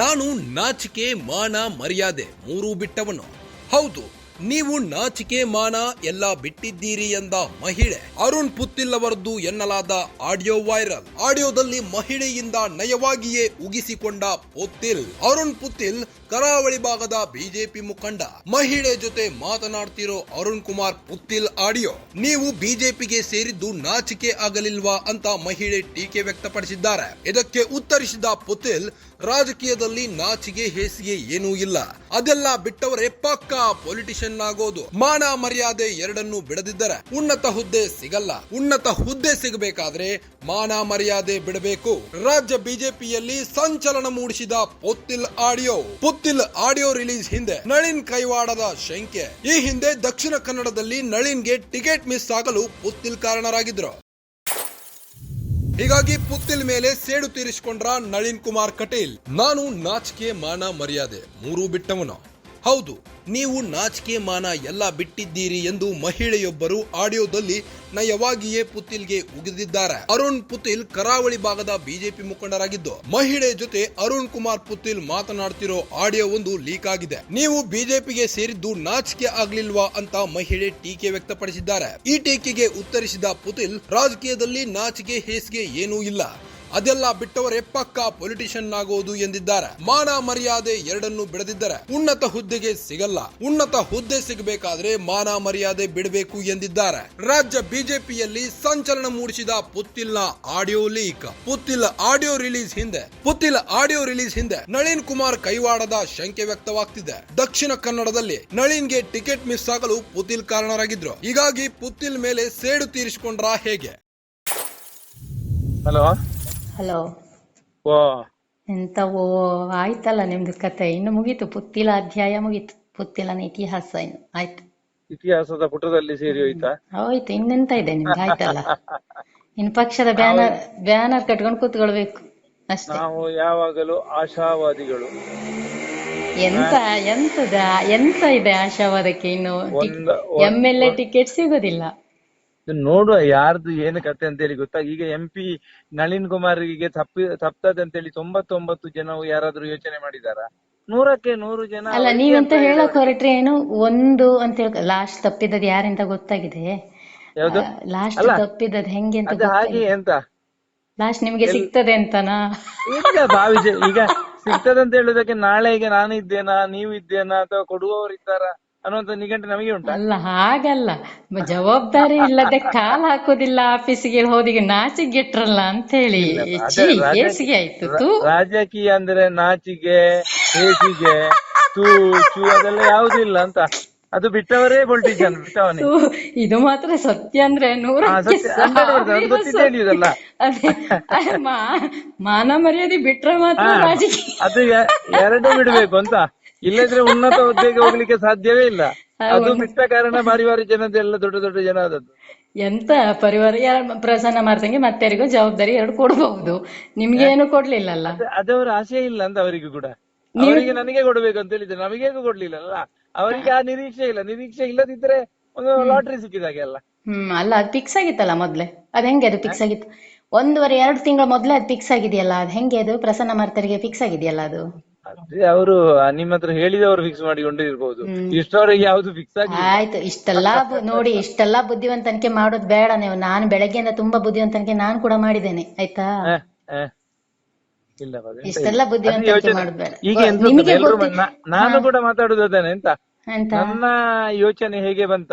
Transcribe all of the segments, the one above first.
ನಾನು ನಾಚಿಕೆ ಮಾನ ಮರ್ಯಾದೆ ಮೂರೂ ಬಿಟ್ಟವನು. ಹೌದು, ನೀವು ನಾಚಿಕೆ ಮಾನ ಎಲ್ಲ ಬಿಟ್ಟಿದ್ದೀರಿ ಎಂದ ಮಹಿಳೆ ಅರುಣ್ ಪುತ್ತಿಲ್ ಅವರದ್ದು ಎನ್ನಲಾದ ಆಡಿಯೋ ವೈರಲ್. ಆಡಿಯೋದಲ್ಲಿ ಮಹಿಳೆಯಿಂದ ನಯವಾಗಿಯೇ ಉಗಿಸಿಕೊಂಡ ಪುತ್ತಿಲ್. ಅರುಣ್ ಪುತ್ತಿಲ್ ಕರಾವಳಿ ಭಾಗದ ಬಿಜೆಪಿ ಮುಖಂಡ. ಮಹಿಳೆ ಜೊತೆ ಮಾತನಾಡ್ತಿರೋ ಅರುಣ್ ಕುಮಾರ್ ಪುತ್ತಿಲ್ ಆಡಿಯೋ. ನೀವು ಬಿಜೆಪಿಗೆ ಸೇರಿದ್ದು ನಾಚಿಕೆ ಆಗಲಿಲ್ವಾ ಅಂತ ಮಹಿಳೆ ಟೀಕೆ ವ್ಯಕ್ತಪಡಿಸಿದ್ದಾರೆ. ಇದಕ್ಕೆ ಉತ್ತರಿಸಿದ ಪುತ್ತಿಲ್, ರಾಜಕೀಯದಲ್ಲಿ ನಾಚಿಕೆ ಹೇಸಿಗೆ ಏನೂ ಇಲ್ಲ, ಅದೆಲ್ಲ ಬಿಟ್ಟವರೇ ಪಕ್ಕಾ ಪೊಲಿಟಿಷಿಯನ್ ಆಗೋದು. ಮಾನ ಮರ್ಯಾದೆ ಎರಡನ್ನೂ ಬಿಡದಿದ್ದರೆ ಉನ್ನತ ಹುದ್ದೆ ಸಿಗಲ್ಲ. ಉನ್ನತ ಹುದ್ದೆ ಸಿಗಬೇಕಾದ್ರೆ ಮಾನ ಮರ್ಯಾದೆ ಬಿಡಬೇಕು. ರಾಜ್ಯ ಬಿಜೆಪಿಯಲ್ಲಿ ಸಂಚಲನ ಮೂಡಿಸಿದ ಪುತ್ತಿಲ್ ಆಡಿಯೋ. ಪುತ್ತಿಲ್ ಆಡಿಯೋ ರಿಲೀಸ್ ಹಿಂದೆ ನಳಿನ್ ಕೈವಾಡದ ಶಂಕೆ. ಈ ಹಿಂದೆ ದಕ್ಷಿಣ ಕನ್ನಡದಲ್ಲಿ ನಳಿನ್ಗೆ ಟಿಕೆಟ್ ಮಿಸ್ ಆಗಲು ಪುತ್ತಿಲ್ ಕಾರಣರಾಗಿದ್ರು. ಹೀಗಾಗಿ ಪುತ್ತಿಲ್ ಮೇಲೆ ಸೇಡು ತೀರಿಸಿಕೊಂಡ್ರ ನಳಿನ್ ಕುಮಾರ್ ಕಟೀಲ್. ನಾನು ನಾಚಿಕೆ ಮಾನ ಮರ್ಯಾದೆ ಮೂರೂ ಬಿಟ್ಟವನು. ಹೌದು, ನೀವು ನಾಚಿಕೆ ಮಾನ ಎಲ್ಲ ಬಿಟ್ಟಿದ್ದೀರಿ ಎಂದು ಮಹಿಳೆಯೊಬ್ಬರು ಆಡಿಯೋದಲ್ಲಿ ನಯವಾಗಿಯೇ ಪುತ್ತಿಲ್ಗೆ ಉಗಿದಿದ್ದಾರೆ. ಅರುಣ್ ಪುತ್ತಿಲ್ ಕರಾವಳಿ ಭಾಗದ ಬಿಜೆಪಿ ಮುಖಂಡರಾಗಿದ್ದು, ಮಹಿಳೆ ಜೊತೆ ಅರುಣ್ ಕುಮಾರ್ ಪುತ್ತಿಲ್ ಮಾತನಾಡ್ತಿರೋ ಆಡಿಯೋ ಒಂದು ಲೀಕ್ ಆಗಿದೆ. ನೀವು ಬಿಜೆಪಿಗೆ ಸೇರಿದ್ದು ನಾಚಿಕೆ ಆಗ್ಲಿಲ್ವಾ ಅಂತ ಮಹಿಳೆ ಟೀಕೆ ವ್ಯಕ್ತಪಡಿಸಿದ್ದಾರೆ. ಈ ಟೀಕೆಗೆ ಉತ್ತರಿಸಿದ ಪುತ್ತಿಲ್, ರಾಜಕೀಯದಲ್ಲಿ ನಾಚಿಕೆ ಹೇಸಿಗೆ ಏನೂ ಇಲ್ಲ, ಅದೆಲ್ಲ ಬಿಟ್ಟವರೇ ಪಕ್ಕಾ ಪೊಲಿಟಿಷಿಯನ್ ಆಗೋದು ಎಂದಿದ್ದಾರೆ. ಮಾನ ಮರ್ಯಾದೆ ಎರಡನ್ನೂ ಬಿಡದಿದ್ದರೆ ಉನ್ನತ ಹುದ್ದೆಗೆ ಸಿಗಲ್ಲ. ಉನ್ನತ ಹುದ್ದೆ ಸಿಗಬೇಕಾದ್ರೆ ಮಾನ ಮರ್ಯಾದೆ ಬಿಡಬೇಕು ಎಂದಿದ್ದಾರೆ. ರಾಜ್ಯ ಬಿಜೆಪಿಯಲ್ಲಿ ಸಂಚಲನ ಮೂಡಿಸಿದ ಪುತ್ತಿಲ್ನ ಆಡಿಯೋ ಲೀಕ್. ಪುತ್ತಿಲ್ ಆಡಿಯೋ ರಿಲೀಸ್ ಹಿಂದೆ ನಳಿನ್ ಕುಮಾರ್ ಕೈವಾಡದ ಶಂಕೆ ವ್ಯಕ್ತವಾಗ್ತಿದೆ. ದಕ್ಷಿಣ ಕನ್ನಡದಲ್ಲಿ ನಳಿನ್ಗೆ ಟಿಕೆಟ್ ಮಿಸ್ ಆಗಲು ಪುತ್ತಿಲ್ ಕಾರಣರಾಗಿದ್ರು. ಹೀಗಾಗಿ ಪುತ್ತಿಲ್ ಮೇಲೆ ಸೇಡು ತೀರಿಸಿಕೊಂಡ್ರ ಹೇಗೆ? ಹಲೋ, ಎಂತವೋ ಆಯ್ತಲ್ಲ ನಿಮ್ದು ಕತೆ. ಇನ್ನು ಮುಗೀತು, ಪುತ್ತಿಲ ಅಧ್ಯಾಯ ಮುಗೀತು. ಪುತ್ತಿಲನ ಇತಿಹಾಸ ಇನ್ನು ಆಯ್ತು. ಇತಿಹಾಸದ ಪುಟದಲ್ಲಿ ಸೇರಿ ಹೋಯ್ತಾ? ಹೋಯ್ತು, ಇನ್ನೆಂತ ಇದೆ ನಿಮ್ದು, ಆಯ್ತಲ್ಲ. ಇನ್ನು ಪಕ್ಷದ ಬ್ಯಾನರ್ ಕಟ್ಕೊಂಡು ಕೂತ್ಕೊಳ್ಬೇಕು ಅಷ್ಟೇ. ನಾವು ಯಾವಾಗಲೂ ಆಶಾವಾದಿಗಳು. ಎಂತ ಇದೆ ಆಶಾವಾದಕ್ಕೆ? ಇನ್ನು MLA ಟಿಕೆಟ್ ಸಿಗೋದಿಲ್ಲ. ನೋಡುವ ಯಾರ್ದು ಏನು ಕತೆ ಅಂತ ಹೇಳಿ ಗೊತ್ತಾಗ. ಈಗ MP ನಳಿನ್ ಕುಮಾರ್ಗೆ ತಪ್ತದೆ ಅಂತ ಹೇಳಿ 99 ಜನ ಯಾರಾದ್ರೂ ಯೋಚನೆ ಮಾಡಿದಾರ? 100ಕ್ಕೆ 100 ಜನ. ಅಲ್ಲ, ನೀವೆಂತ ಹೇಳಕ್ ಹೊರಟ್ರೆ ಏನು ಒಂದು ಅಂತ ಹೇಳ. ಲಾಸ್ಟ್ ತಪ್ಪಿದ್ದದ್ ಯಾರೆಂತ ಗೊತ್ತಾಗಿದೆ? ಯಾವ್ದು ಲಾಸ್ಟ್ ತಪ್ಪಿದ್ದದ್ ಹೆಂಗೆ ಅಂತ ಹಾಗೆ ಅಂತ ಲಾಸ್ಟ್ ನಿಮ್ಗೆ ಸಿಗ್ತದೆ ಅಂತನಾ? ಈಗ ಭಾವಿಸಿ ಈಗ ಸಿಗ್ತದೆ ಅಂತ ಹೇಳುದಕ್ಕೆ ನಾಳೆ ಈಗ ನಾನು ಇದ್ದೇನಾ, ನೀವು ಇದ್ದೇನಾ, ಅಥವಾ ಕೊಡುವವರು ಇದ್ದಾರ ಅನ್ನುವಂತ ನಿಘಂಟು ನಮಗೆ ಉಂಟು. ಅಲ್ಲ, ಹಾಗಲ್ಲ. ಜವಾಬ್ದಾರಿ ಇಲ್ಲದೆ ಕಾಲ್ ಹಾಕೋದಿಲ್ಲ ಆಫೀಸಿಗೆ ಹೋದಿಗೆ ನಾಚಿಗೆಟ್ರಲ್ಲ ಅಂತ ಹೇಳಿ ಹೇಸಿಗೆ ಆಯ್ತು. ರಾಜಕೀಯ ಅಂದ್ರೆ ನಾಚಿಗೆ ಹೇಸಿಗೆ ತೂ ಚೂ ಅದೆಲ್ಲ ಯಾವ್ದು ಇಲ್ಲ ಅಂತ. ಅದು ಬಿಟ್ಟವರೇ ಪೊಲಿಟಿಷಿಯನ್, ಬಿಟ್ಟವನೇ. ಇದು ಮಾತ್ರ ಸತ್ಯ ಅಂದ್ರೆ 100ಲ್ಲ. ಮಾನ ಮರ್ಯಾದೆ ಬಿಟ್ರೆ ಮಾತ್ರ ರಾಜಕೀಯ. ಅದು ಎರಡೇ ಬಿಡ್ಬೇಕು ಅಂತ, ಇಲ್ಲದ್ರೆ ಉನ್ನತ ಹುದ್ದೆಗೆ ಹೋಗ್ಲಿಕ್ಕೆ ಸಾಧ್ಯವೇ ಇಲ್ಲ. ಅದು ಬಿಟ್ಟ ಕಾರಣ ಬಾರಿ ಜನದೆಲ್ಲ ದೊಡ್ಡ ದೊಡ್ಡ ಜನ ಆದದ್ದು. ಎಂತ ಪರಿವಾರ ಪ್ರಸನ್ನ ಮಾಡ್ದಂಗೆ ಮತ್ತಾರಿಗೂ ಜವಾಬ್ದಾರಿ ಎರಡು ಕೊಡಬಹುದು, ನಿಮ್ಗೆ ಏನು ಕೊಡ್ಲಿಲ್ಲಲ್ಲ. ಅದವರ ಆಸೆ ಇಲ್ಲ ಅಂತ ಅವರಿಗೂ ಕೂಡ. ಅವರಿಗೆ ನನಗೆ ಕೊಡ್ಬೇಕು ಅಂತ ಹೇಳಿದ್ರೆ ನಮಗೇನು ಕೊಡ್ಲಿಲ್ಲಲ್ಲ. ಅವರಿಗೆ ಆ ನಿರೀಕ್ಷೆ ಇಲ್ಲ. ನಿರೀಕ್ಷೆ ಇಲ್ಲದಿದ್ರೆ ಒಂದು ಲಾಟ್ರಿ ಸಿಕ್ಕಿದಾಗೆ ಅಲ್ಲ. ಅಲ್ಲ, ಅದು ಫಿಕ್ಸ್ ಆಗಿತ್ತಲ್ಲ ಮೊದ್ಲೇ. ಅದ್ ಹೆಂಗೆ ಅದು ಫಿಕ್ಸ್ ಆಗಿತ್ತು? 1.5-2 ತಿಂಗಳ ಮೊದ್ಲೇ ಅದು ಫಿಕ್ಸ್ ಆಗಿದೆಯಲ್ಲ. ಅದ್ ಹೆಂಗೆ ಅದು ಪ್ರಸನ್ನ ಮಾರ್ತರಿಗೆ ಫಿಕ್ಸ್ ಆಗಿದೆಯಲ್ಲ ಅದು? ಅದೇ ಅವರು ನಿಮ್ಮ ಹತ್ರ ಹೇಳಿದವರು ಫಿಕ್ಸ್ ಮಾಡಿಕೊಂಡು ಇರ್ಬೋದು. ಇಷ್ಟವರೆಗೆ ಯಾವ್ದು ಫಿಕ್ಸ್ ಆಗಿ ಆಯ್ತು. ನೋಡಿ, ಇಷ್ಟೆಲ್ಲಾ ಬುದ್ಧಿವಂತನಿಕೆ ಮಾಡೋದು ಬೇಡ ನೀವು. ನಾನು ಬೆಳಗ್ಗೆಯಿಂದ ತುಂಬಾ ಬುದ್ಧಿವಂತನಿಕೆ ನಾನು ಕೂಡ ಮಾಡಿದ್ದೇನೆ, ಆಯ್ತಾ? ಇಷ್ಟೆಲ್ಲ ಬುದ್ಧಿವಂತಿಕೆ ಮಾಡೋದು ಬೇಡ. ಈಗ ನಾನು ಕೂಡ ಮಾತಾಡುದು ಅದೇನೆ ಅಂತ. ನನ್ನ ಯೋಚನೆ ಹೇಗೆ ಬಂತ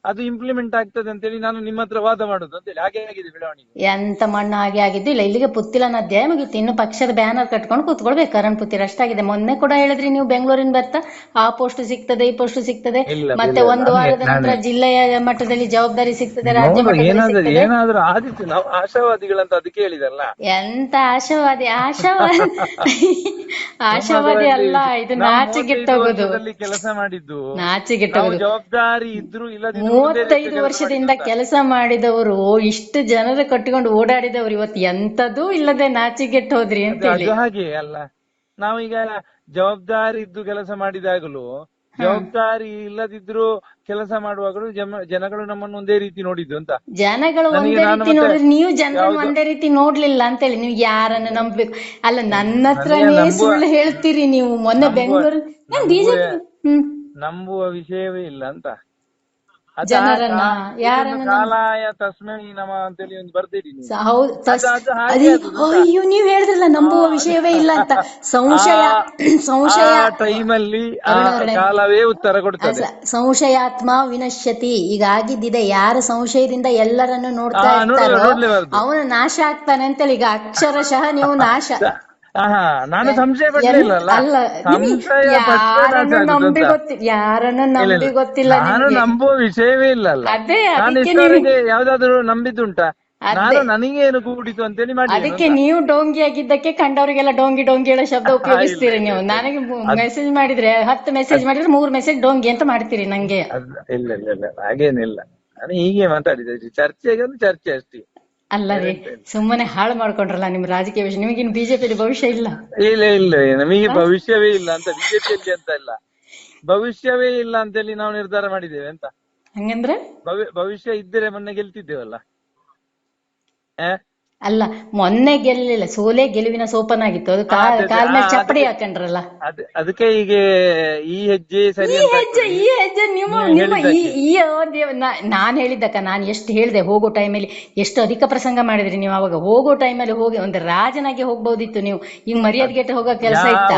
ಅದು ಇಂಪ್ಲಿಮೆಂಟ್ ಆಗ್ತದೆ ಅಂತೇಳಿ ನಾನು ನಿಮ್ಮ ಹತ್ರ ವಾದ ಮಾಡುದು ಅಂತೇಳಿ. ಹಾಗೆ ಆಗಿದೆ ಬೆಳವಣಿಗೆ. ಎಂತ ಮಣ್ಣು ಹಾಗೆ ಆಗಿದ್ದು ಇಲ್ಲ. ಇಲ್ಲಿಗೆ ಪುತ್ತಿಲನ ಅಧ್ಯಾಯ ಮುಗಿತ್ತು. ಇನ್ನು ಪಕ್ಷದ ಬ್ಯಾನರ್ ಕಟ್ಕೊಂಡು ಕೂತ್ಕೊಳ್ಬೇಕು. ಕರಣ್ ಪುತ್ತಿರ ಅಷ್ಟಾಗಿದೆ. ಮೊನ್ನೆ ಕೂಡ ಹೇಳಿದ್ರಿ ನೀವು, ಬೆಂಗಳೂರಿನ ಬರ್ತಾ ಆ ಪೋಸ್ಟ್ ಸಿಗ್ತದೆ, ಈ ಪೋಸ್ಟ್ ಸಿಗ್ತದೆ, ಮತ್ತೆ 1 ವಾರದ ನಂತರ ಜಿಲ್ಲೆಯ ಮಟ್ಟದಲ್ಲಿ ಜವಾಬ್ದಾರಿ ಸಿಗ್ತದೆ, ರಾಜ್ಯ ಮಟ್ಟದಲ್ಲಿ ಏನಾದ್ರೂ ಆದಿತ್ತು. ನಾವು ಆಶಾವಾದಿಗಳಂತ ಅದಕ್ಕೆ ಹೇಳಿದಲ್ಲ. ಎಂತ ಆಶಾವಾದಿ ಆಶಾವಾದಿ ಅಲ್ಲ, ಇದು ನಾಚಿಗೆಟ್ಟೋಗುದು. ಕೆಲಸ ಮಾಡಿದ್ದು ನಾಚಿಗೆಟ್ಟೋಗುದು. ಜವಾಬ್ದಾರಿ ಇದ್ರು ಇಲ್ಲದಿದ್ರು 35 ವರ್ಷದಿಂದ ಕೆಲಸ ಮಾಡಿದವರು, ಇಷ್ಟು ಜನರ ಕಟ್ಟಿಕೊಂಡು ಓಡಾಡಿದವರು ಇವತ್ತು ಎಂತದೂ ಇಲ್ಲದೆ ನಾಚಿಗೆಟ್ಟು ಹೋದ್ರಿ ಅಂತ ಹೇಳಿ. ಹಾಗೆ ಅಲ್ಲ, ನಾವೀಗ ಜವಾಬ್ದಾರಿ ಇದ್ದು ಕೆಲಸ ಮಾಡಿದಾಗಲೂ ಜವಾಬ್ದಾರಿ ಇಲ್ಲದಿದ್ರು ಕೆಲಸ ಮಾಡುವಾಗಲೂ ಜನಗಳು ನಮ್ಮನ್ನು ಒಂದೇ ರೀತಿ ನೋಡಿದ್ದು ಅಂತ. ಜನಗಳು ಒಂದೇ ರೀತಿ ನೋಡಿದ್ರೆ ನೀವು ಜನರನ್ನು ಒಂದೇ ರೀತಿ ನೋಡ್ಲಿಲ್ಲ ಅಂತೇಳಿ ನೀವು ಯಾರನ್ನ ನಂಬ್ಬೇಕು? ಅಲ್ಲ, ನನ್ನ ಹತ್ರನೇ ಸುಳ್ಳು ಹೇಳ್ತೀರಿ ನೀವು. ಮೊನ್ನೆ ಬೆಂಗಳೂರು ಬಿಜೆಪಿ ನಂಬುವ ವಿಷಯವೇ ಇಲ್ಲ ಅಂತ. ಜನರನ್ನ ಯಾರನ್ನ ಕಾಲಾಯ ತಸ್ಮೈ ನಮ ಅಂತೇಳಿ ಒಂದು ಬರ್ತೀರಿ ನೀವು. ಅಯ್ಯೋ, ನೀವ್ ಹೇಳಿದ್ರಲ್ಲ ನಂಬುವ ವಿಷಯವೇ ಇಲ್ಲ ಅಂತ. ಸಂಶಯ ಟೈಮಲ್ಲಿ ಕಾಲವೇ ಉತ್ತರ ಕೊಡ್ತದೆ. ಸಂಶಯಾತ್ಮ ವಿನಶ್ಯತಿ. ಈಗ ಆಗಿದ್ದಿದೆ, ಯಾರ ಸಂಶಯದಿಂದ ಎಲ್ಲರನ್ನು ನೋಡ್ತಾ ಇರ್ತಾರೋ ಅವನು ನಾಶ ಆಗ್ತಾನೆ ಅಂತೇಳಿ. ಈಗ ಅಕ್ಷರಶಃ ನೀವು ನಾಶ. ನಾನು ಸಂಶಯ ಪಡ್ಲಿಲ್ಲಲ್ಲ, ಯಾರನ್ನು ನಂಬಿ ಗೊತ್ತಿಲ್ಲ, ನಾನು ನಂಬುವ ವಿಷಯವೇ ಇಲ್ಲಲ್ಲ. ನಾನು ಇಷ್ಟವರೆಗೆ ಯಾವ್ದಾದ್ರು ನಂಬಿದ್ದುಂಟಾ? ನಾನು ನನಗೇನು ಕೂಡಿತು ಅಂತೇಳಿ ಮಾಡಿ. ಅದಕ್ಕೆ ನೀವು ಡೋಂಗಿ ಆಗಿದ್ದಕ್ಕೆ ಕಂಡವರಿಗೆಲ್ಲ ಡೋಂಗಿ ಡೋಂಗಿ ಹೇಳೋ ಶಬ್ದ ಉಪಯೋಗಿಸ್ತೀರಿ ನೀವು. ನನಗೆ ಮೆಸೇಜ್ ಮಾಡಿದ್ರೆ 10 ಮೆಸೇಜ್ ಮಾಡಿದ್ರೆ 3 ಮೆಸೇಜ್ ಡೋಂಗಿ ಅಂತ ಮಾಡ್ತೀರಿ ನಂಗೆ. ಇಲ್ಲ ಇಲ್ಲ ಇಲ್ಲ, ಹಾಗೇನಿಲ್ಲ. ನಾನು ಹೀಗೆ ಮಾತಾಡಿದೆ, ಚರ್ಚೆಗೆ ಒಂದು ಚರ್ಚೆ ಅಷ್ಟೇ. ಅಲ್ಲ ರೀ, ಸುಮ್ಮನೆ ಹಾಳು ಮಾಡ್ಕೊಂಡ್ರಲ್ಲ ನಿಮ್ ರಾಜಕೀಯ ವಿಷಯ. ನಿಮಗಿನ್ ಬಿಜೆಪಿ ಭವಿಷ್ಯ ಇಲ್ಲ. ಇಲ್ಲ ಇಲ್ಲ, ನಮಗೆ ಭವಿಷ್ಯವೇ ಇಲ್ಲ ಅಂತ. ಬಿಜೆಪಿಯಲ್ಲಿ ಅಂತ ಇಲ್ಲ, ಭವಿಷ್ಯವೇ ಇಲ್ಲ ಅಂತೇಳಿ ನಾವು ನಿರ್ಧಾರ ಮಾಡಿದ್ದೇವೆ ಅಂತ. ಹಂಗಂದ್ರೆ ಭವಿಷ್ಯ ಇದ್ದರೆ ಮೊನ್ನೆ ಗೆಲ್ತಿದ್ದೇವಲ್ಲ. ಅಲ್ಲ, ಮೊನ್ನೆ ಗೆಲ್ಲಿಲ್ಲ, ಸೋಲೆ ಗೆಲುವಿನ ಸೋಪನಾಗಿತ್ತು. ಅದು ಕಾಲ್ ಮೇಲೆ ಚಪ್ಪಡಿ ಹಾಕೊಂಡ್ರಲ್ಲ. ಅದಕ್ಕೆ ಈಗ ಈ ಹೆಜ್ಜೆ ಸರಿ. ಈ ಹೆಜ್ಜೆ ನಾನ್ ಹೇಳಿದ್ದಕ್ಕ, ನಾನ್ ಎಷ್ಟು ಹೇಳ್ದೆ ಹೋಗೋ ಟೈಮಲ್ಲಿ, ಎಷ್ಟು ಅಧಿಕ ಪ್ರಸಂಗ ಮಾಡಿದ್ರಿ ನೀವು. ಅವಾಗ ಹೋಗೋ ಟೈಮಲ್ಲಿ ಹೋಗಿ ಒಂದು ರಾಜನಾಗೆ ಹೋಗ್ಬೋದಿತ್ತು ನೀವು. ಈಗ ಮರ್ಯಾದೆಗೆಟ್ಟು ಹೋಗೋ ಕೆಲಸ ಇತ್ತು.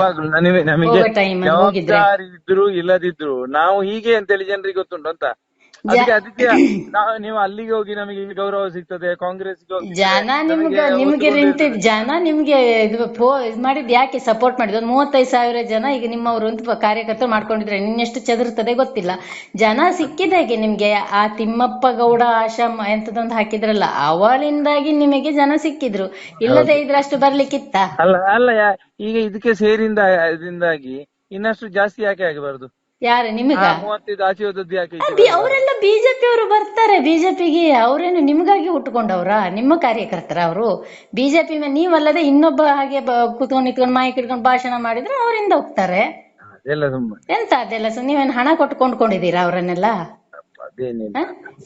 ಹೋಗೋ ಟೈಮ್ ಹೋಗಿದ್ರೆ ಇದ್ರು ಇಲ್ಲದಿದ್ರು ನಾವು ಹೀಗೆ ಅಂತೇಳಿ ಜನರಿಗೆ ಗೊತ್ತುಂಟು ಅಂತ. ಅದಕ್ಕೆ ನೀವು ಅಲ್ಲಿಗೆ ಹೋಗಿ ನಮಗೆ ಗೌರವ ಸಿಗ್ತದೆ, ಕಾಂಗ್ರೆಸ್ ಜನ ನಿಮ್ಗೆ ಜನ ನಿಮ್ಗೆ ಇದು ಮಾಡಿದ್ ಯಾಕೆ ಸಪೋರ್ಟ್ ಮಾಡಿದ್? 35,000 ಜನ ಈಗ ನಿಮ್ಮವರು ಅಂತ ಕಾರ್ಯಕರ್ತರು ಮಾಡ್ಕೊಂಡಿದ್ರೆ ಇನ್ನೆಷ್ಟು ಚದುರ್ತದೆ ಗೊತ್ತಿಲ್ಲ. ಜನ ಸಿಕ್ಕಿದಾಗೆ ನಿಮ್ಗೆ. ಆ ತಿಮ್ಮಪ್ಪ ಗೌಡ ಆಶಾ ಎಂತದೊಂದು ಹಾಕಿದ್ರಲ್ಲ, ಅವಳಿಂದಾಗಿ ನಿಮಗೆ ಜನ ಸಿಕ್ಕಿದ್ರು. ಇಲ್ಲದೆ ಇದ್ರೆ ಅಷ್ಟು ಬರ್ಲಿಕ್ಕಿತ್ತ? ಅಲ್ಲ, ಈಗ ಇದಕ್ಕೆ ಸೇರಿಂದಾಗಿ ಇನ್ನಷ್ಟು ಜಾಸ್ತಿ ಯಾಕೆ ಆಗಬಾರದು? ಯಾರು ನಿಮಗ? ಅವರೆಲ್ಲ ಬಿಜೆಪಿ ಅವರು ಬರ್ತಾರೆ ಬಿಜೆಪಿಗೆ. ಅವರೇನು ನಿಮ್ಗಾಗಿ ಉಟ್ಕೊಂಡವ್ರ? ನಿಮ್ಮ ಕಾರ್ಯಕರ್ತರ ಅವರು ಬಿಜೆಪಿ. ನೀವಲ್ಲದೆ ಇನ್ನೊಬ್ಬ ಹಾಗೆ ಕುತ್ಕೊಂಡು ನಿತ್ಕೊಂಡು ಮೈಕ್ ಇಟ್ಕೊಂಡು ಭಾಷಣ ಮಾಡಿದ್ರೆ ಅವರಿಂದ ಹೋಗ್ತಾರೆ. ಎಂತ ಅದೆಲ್ಲ? ನೀವೇನು ಹಣ ಕೊಟ್ಟು ಕೊಂಡ್ಕೊಂಡಿದ್ದೀರಾ ಅವರನ್ನೆಲ್ಲ?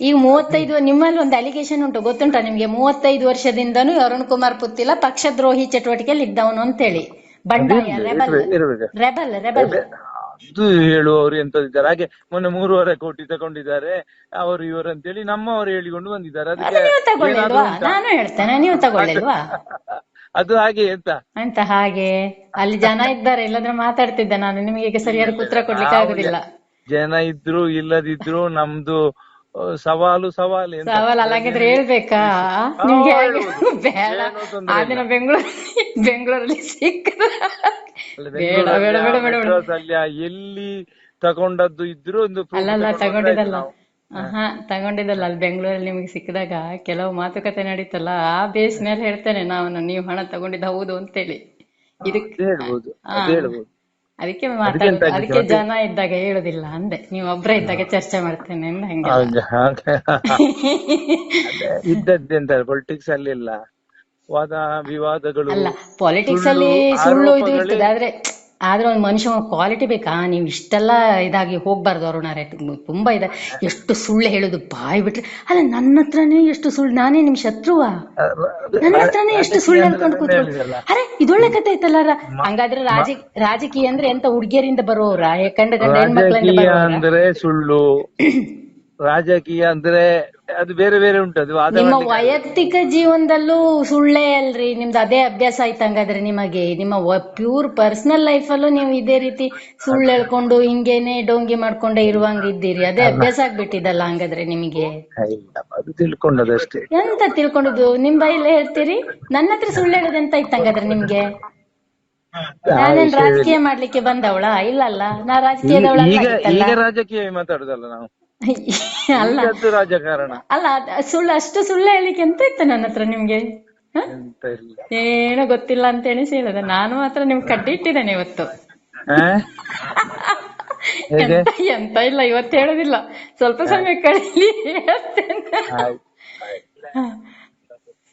ಈಗ 35 ನಿಮ್ಮಲ್ಲಿ ಒಂದು ಅಲಿಗೇಷನ್ ಉಂಟು, ಗೊತ್ತುಂಟಾ ನಿಮ್ಗೆ? 35 ವರ್ಷದಿಂದನೂ ಅರುಣ್ ಕುಮಾರ್ ಪುತ್ತಿಲ ಪಕ್ಷದ್ರೋಹಿ ಚಟುವಟಿಕೆಯಲ್ಲಿ ಇದ್ದವನು ಅಂತೇಳಿ. ಬಂಡಾಯ, ರೆಬಲ್ ಅದು ಹೇಳುವವರು ಎಂತದಿದ್ದಾರೆ. ಹಾಗೆ ಮೊನ್ನೆ 3.5 ಕೋಟಿ ತಗೊಂಡಿದ್ದಾರೆ ಅವರು ಇವರು ಅಂತೇಳಿ ನಮ್ಮವರು ಹೇಳಿಕೊಂಡು ಬಂದಿದ್ದಾರೆ. ನಾನು ಹೇಳ್ತೇನೆ, ನೀವು ತಗೊಳ್ಳಿಲ್ವಾ? ಅದು ಹಾಗೆ ಅಂತ ಹಾಗೆ ಅಲ್ಲಿ ಜನ ಇದ್ದಾರೆ, ಇಲ್ಲಂದ್ರೆ ಮಾತಾಡ್ತಿದ್ದೆ ನಾನು. ನಿಮಗೆ ಸರಿಯಾದ ಉತ್ತರ ಕೊಡ್ಲಿಕ್ಕೆ ಆಗುದಿಲ್ಲ. ಜನ ಇದ್ರು ಇಲ್ಲದಿದ್ರು ನಮ್ದು ಸವಾಲು ಹಾಗಾದ್ರೆ ಹೇಳ್ಬೇಕಾ ನಿಮ್ಗೆ? ಬೇಡ, ಆ ದಿನ ಬೆಂಗಳೂರಲ್ಲಿ ಸಿಕ್ಕ ಎಲ್ಲಿ ತಗೊಂಡದ್ದು ಇದ್ರು ಒಂದು ಅಲ್ಲಲ್ಲ ತಗೊಂಡಿದ್ದಲ್ಲ ಅಲ್ಲಿ ಬೆಂಗಳೂರಲ್ಲಿ ನಿಮ್ಗೆ ಸಿಕ್ಕಿದಾಗ ಕೆಲವು ಮಾತುಕತೆ ನಡೀತಲ್ಲ, ಆ ಬೇಸ್ ಮೇಲೆ ಹೇಳ್ತೇನೆ ನಾನು, ನೀವು ಹಣ ತಗೊಂಡಿದ್ದು ಹೌದು ಅಂತೇಳಿ. ಅದಕ್ಕೆ ಮಾತಾಡೋದು. ಅದಕ್ಕೆ ಜನ ಇದ್ದಾಗ ಹೇಳುದಿಲ್ಲ ಅಂದೆ, ನೀವು ಒಬ್ರೇ ಇದ್ದಾಗ ಚರ್ಚೆ ಮಾಡ್ತೇನೆ ಅಂದ. ಹಂಗೆ ಇದ್ದದ್ದೆಂತ ಪೊಲಿಟಿಕ್ಸ್ ಅಲ್ಲಿ ಇಲ್ಲ ವಾದ ವಿವಾದಗಳು. ಅಲ್ಲ, ಪಾಲಿಟಿಕ್ಸ್ ಅಲ್ಲಿ ಸುಳ್ಳು ಇದು ಇರ್ತದೆ, ಆದ್ರೆ ಒಂದು ಮನುಷ್ಯ ಕ್ವಾಲಿಟಿ ಬೇಕಾ? ನೀವು ಇಷ್ಟೆಲ್ಲ ಇದಾಗಿ ಹೋಗ್ಬಾರ್ದು ಅರುಣಾರೆ. ತುಂಬಾ ಇದೆ, ಎಷ್ಟು ಸುಳ್ಳು ಹೇಳುದು ಬಾಯ್ ಬಿಟ್ರೆ. ಅಲ್ಲ, ನನ್ನ ಹತ್ರನೇ ಎಷ್ಟು ಸುಳ್ಳು, ನಾನೇ ನಿಮ್ ಶತ್ರುವಾ? ನನ್ನ ಹತ್ರನೇ ಎಷ್ಟು ಸುಳ್ಳು ಹೇಳ್ಕೊಂಡು ಕೂತ್ಕೊಂಡು, ಅರೆ ಇದೊಳ್ಳೆ ಕತೆ ಐತಲ್ಲ. ಹಂಗಾದ್ರೆ ರಾಜಕೀಯ ಅಂದ್ರೆ ಎಂತ ಹುಡುಗಿಯರಿಂದ ಬರೋವ್ರ? ಕಂಡ ಹೆಣ್ಮಕ್ಳಿಂದ ಅಂದ್ರೆ ಸುಳ್ಳು. ರಾಜಕೀಯ ಅಂದ್ರೆ ಅದು ಬೇರೆ ಬೇರೆ ಉಂಟು. ನಿಮ್ಮ ವೈಯಕ್ತಿಕ ಜೀವನದಲ್ಲೂ ಸುಳ್ಳೇ ಅಲ್ರಿ ನಿಮ್ದು? ಅದೇ ಅಭ್ಯಾಸ ಆಯ್ತು ಹಂಗಾದ್ರೆ ನಿಮಗೆ. ನಿಮ್ಮ ಪ್ಯೂರ್ ಪರ್ಸನಲ್ ಲೈಫ್ ಅಲ್ಲೂ ನೀವು ಇದೇ ರೀತಿ ಸುಳ್ಳು ಹೇಳ್ಕೊಂಡು ಹಿಂಗೇನೆ ಡೋಂಗಿ ಮಾಡ್ಕೊಂಡೇ ಇರುವಂಗ ಇದ್ದೀರಿ. ಅದೇ ಅಭ್ಯಾಸ ಆಗ್ಬಿಟ್ಟಿದಲ್ಲ ಹಂಗಾದ್ರೆ ನಿಮಗೆ. ತಿಳ್ಕೊಂಡದಷ್ಟೇ. ಎಂತ ತಿಳ್ಕೊಂಡಿದ್ದು? ನಿಮ್ ಬೈಲೇ ಹೇಳ್ತೀರಿ. ನನ್ನ ಹತ್ರ ಸುಳ್ಳು ಹೇಳೋದು ಎಂತ ಇತ್ತು ಹಂಗಾದ್ರೆ ನಿಮ್ಗೆ? ನಾನೇನ್ ರಾಜಕೀಯ ಮಾಡ್ಲಿಕ್ಕೆ ಬಂದವಳ? ಇಲ್ಲಲ್ಲ, ನಾ ರಾಜಕೀಯದವಳ. ಈಗ ರಾಜಕೀಯ ಮಾತಾಡುದಲ್ಲ ನಾವು. ಅಲ್ಲ ಅಲ್ಲ, ಸುಳ್ಳು ಅಷ್ಟು ಸುಳ್ಳು ಹೇಳಿಕೆ ಎಂತ ಇತ್ತು ನನ್ನ ಹತ್ರ ನಿಮ್ಗೆ? ಏನೋ ಗೊತ್ತಿಲ್ಲ ಅಂತ ಎಣಿಸಿ ಹೇಳದ. ನಾನು ಮಾತ್ರ ನಿಮ್ಗೆ ಕಡ್ಡಿ ಇಟ್ಟಿದ್ದೇನೆ ಇವತ್ತು. ಎಂತ ಇಲ್ಲ, ಇವತ್ತು ಹೇಳುದಿಲ್ಲ, ಸ್ವಲ್ಪ ಸಮಯ ಕಳೀಲಿ ಹೇಳ್ತೇನೆ.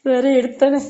ಸರಿ, ಇಡ್ತೇನೆ.